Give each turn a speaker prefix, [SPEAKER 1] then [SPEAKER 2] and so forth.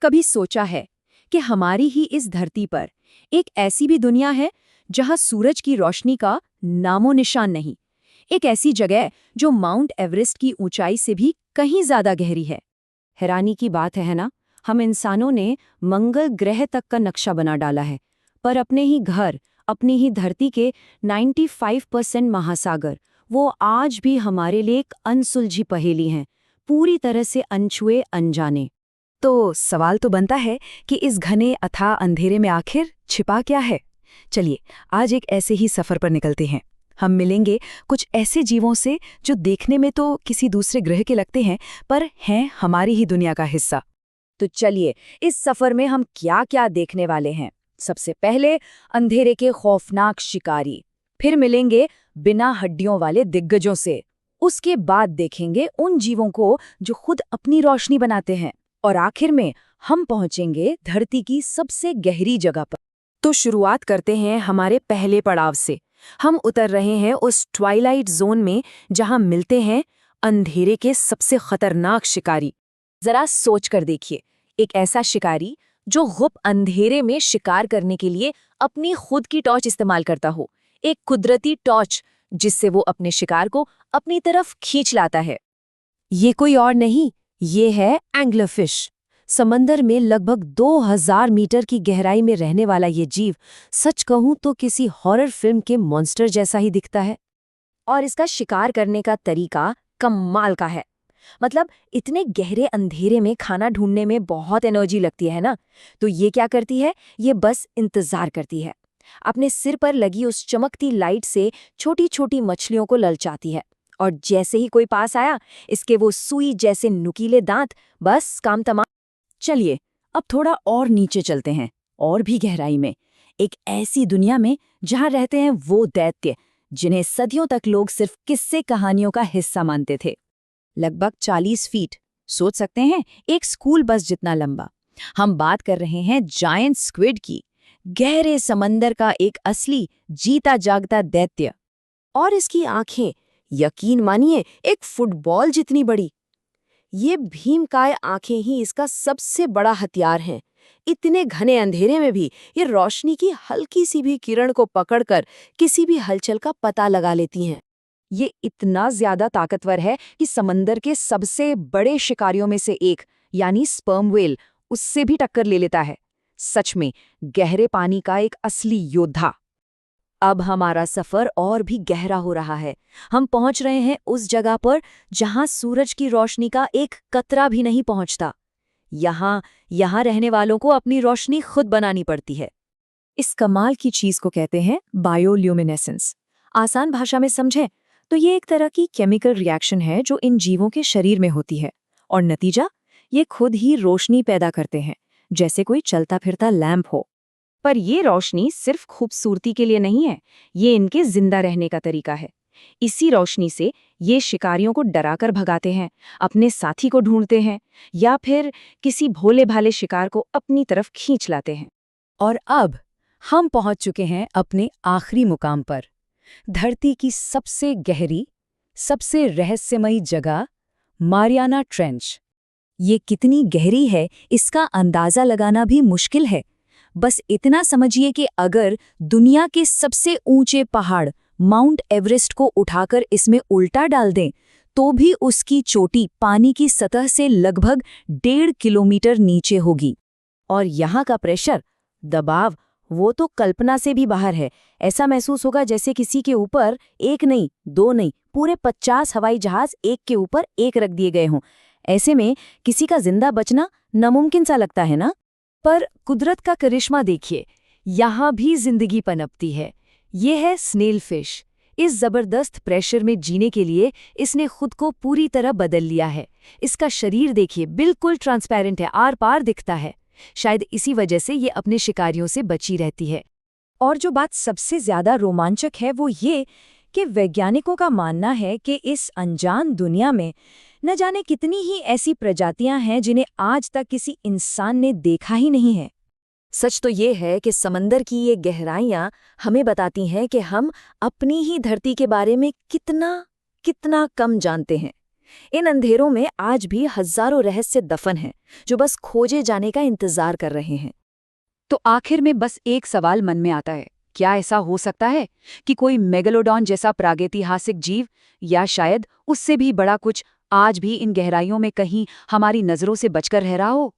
[SPEAKER 1] कभी सोचा है कि हमारी ही इस धरती पर एक ऐसी भी दुनिया है जहां सूरज की रोशनी का नामो निशान नहीं? एक ऐसी जगह जो माउंट एवरेस्ट की ऊंचाई से भी कहीं ज्यादा गहरी है। हैरानी की बात है ना, हम इंसानों ने मंगल ग्रह तक का नक्शा बना डाला है, पर अपने ही घर, अपनी ही धरती के 95% महासागर, वो आज भी हमारे लिए एक अनसुलझी पहेली हैं, पूरी तरह से अनछुए अनजाने। तो सवाल तो बनता है कि इस घने अथाह अंधेरे में आखिर छिपा क्या है? चलिए आज एक ऐसे ही सफर पर निकलते हैं। हम मिलेंगे कुछ ऐसे जीवों से जो देखने में तो किसी दूसरे ग्रह के लगते हैं, पर हैं हमारी ही दुनिया का हिस्सा। तो चलिए इस सफर में हम क्या क्या देखने वाले हैं। सबसे पहले अंधेरे के खौफनाक शिकारी, फिर मिलेंगे बिना हड्डियों वाले दिग्गजों से, उसके बाद देखेंगे उन जीवों को जो खुद अपनी रोशनी बनाते हैं, और आखिर में हम पहुंचेंगे धरती की सबसे गहरी जगह पर। तो शुरुआत करते हैं हमारे पहले पड़ाव से। हम उतर रहे हैं उस ट्वाइलाइट जोन में जहां मिलते हैं अंधेरे के सबसे खतरनाक शिकारी। जरा सोच कर देखिए, एक ऐसा शिकारी जो गुप्त अंधेरे में शिकार करने के लिए अपनी खुद की टॉर्च इस्तेमाल करता हो, एक कुदरती टॉर्च जिससे वो अपने शिकार को अपनी तरफ खींच लाता है। ये कोई और नहीं, ये है एंग्लरफिश। समंदर में लगभग 2000 मीटर की गहराई में रहने वाला ये जीव, सच कहूं तो किसी हॉरर फिल्म के मॉन्स्टर जैसा ही दिखता है। और इसका शिकार करने का तरीका कमाल का है। मतलब इतने गहरे अंधेरे में खाना ढूंढने में बहुत एनर्जी लगती है ना, तो ये क्या करती है, ये बस इंतजार करती है। अपने सिर पर लगी उस चमकती लाइट से छोटी छोटी मछलियों को ललचाती है, और जैसे ही कोई पास आया, इसके वो सुई जैसे नुकीले दांत, बस काम तमाम। चलिए अब थोड़ा और नीचे चलते हैं, और भी गहराई में, एक ऐसी दुनिया में जहां रहते हैं वो दैत्य जिन्हें सदियों तक लोग सिर्फ किस्से कहानियों का हिस्सा मानते थे। लगभग 40 फीट, सोच सकते हैं एक स्कूल बस जितना लंबा। हम बात कर रहे हैं जायंट स्क्विड की, गहरे समंदर का एक असली जीता जागता दैत्य। और इसकी आंखें, यकीन मानिए, एक फुटबॉल जितनी बड़ी। ये भीमकाय आंखें ही इसका सबसे बड़ा हथियार हैं। इतने घने अंधेरे में भी ये रोशनी की हल्की सी भी किरण को पकड़कर किसी भी हलचल का पता लगा लेती हैं। ये इतना ज्यादा ताकतवर है कि समंदर के सबसे बड़े शिकारियों में से एक, यानी स्पर्म व्हेल, उससे भी टक्कर ले लेता है। सच में गहरे पानी का एक असली योद्धा। अब हमारा सफर और भी गहरा हो रहा है। हम पहुंच रहे हैं उस जगह पर जहां सूरज की रोशनी का एक कतरा भी नहीं पहुंचता। यहाँ रहने वालों को अपनी रोशनी खुद बनानी पड़ती है। इस कमाल की चीज को कहते हैं बायोल्यूमिनेसेंस। आसान भाषा में समझें तो ये एक तरह की केमिकल रिएक्शन है जो इन जीवों के शरीर में होती है, और नतीजा, ये खुद ही रोशनी पैदा करते हैं, जैसे कोई चलता फिरता लैंप हो। पर ये रोशनी सिर्फ खूबसूरती के लिए नहीं है, ये इनके जिंदा रहने का तरीका है। इसी रोशनी से ये शिकारियों को डराकर भगाते हैं, अपने साथी को ढूंढते हैं, या फिर किसी भोले भाले शिकार को अपनी तरफ खींच लाते हैं। और अब हम पहुंच चुके हैं अपने आखिरी मुकाम पर, धरती की सबसे गहरी, सबसे रहस्यमयी जगह, मारियाना ट्रेंच। ये कितनी गहरी है इसका अंदाजा लगाना भी मुश्किल है। बस इतना समझिए कि अगर दुनिया के सबसे ऊंचे पहाड़ माउंट एवरेस्ट को उठाकर इसमें उल्टा डाल दें, तो भी उसकी चोटी पानी की सतह से लगभग 1.5 किलोमीटर नीचे होगी। और यहाँ का प्रेशर, दबाव, वो तो कल्पना से भी बाहर है। ऐसा महसूस होगा जैसे किसी के ऊपर एक नहीं, दो नहीं, पूरे 50 हवाई जहाज एक के ऊपर एक रख दिए गए हों। ऐसे में किसी का जिंदा बचना नामुमकिन सा लगता है ना? पर कुदरत का करिश्मा देखिए, यहाँ भी जिंदगी पनपती है। ये है स्नेल फिश। इस जबरदस्त प्रेशर में जीने के लिए इसने खुद को पूरी तरह बदल लिया है। इसका शरीर देखिए, बिल्कुल ट्रांसपेरेंट है, आर पार दिखता है। शायद इसी वजह से ये अपने शिकारियों से बची रहती है। और जो बात सबसे ज्यादा रोमांचक है वो ये कि वैज्ञानिकों का मानना है कि इस अनजान दुनिया में न जाने कितनी ही ऐसी प्रजातियां हैं जिन्हें आज तक किसी इंसान ने देखा ही नहीं है। सच तो ये है कि समंदर की ये गहराइयां हमें बताती हैं कि हम अपनी ही धरती के बारे में कितना कम जानते हैं।
[SPEAKER 2] इन अंधेरों में आज भी हजारों रहस्य दफन हैं, जो बस खोजे जाने का इंतजार कर रहे हैं।
[SPEAKER 1] तो आखिर में बस एक सवाल मन में आता है, क्या ऐसा हो सकता है कि कोई मेगालोडॉन जैसा प्रागैतिहासिक जीव, या शायद उससे भी बड़ा कुछ, आज भी इन गहराइयों में कहीं हमारी नजरों से बचकर रह रहा हो?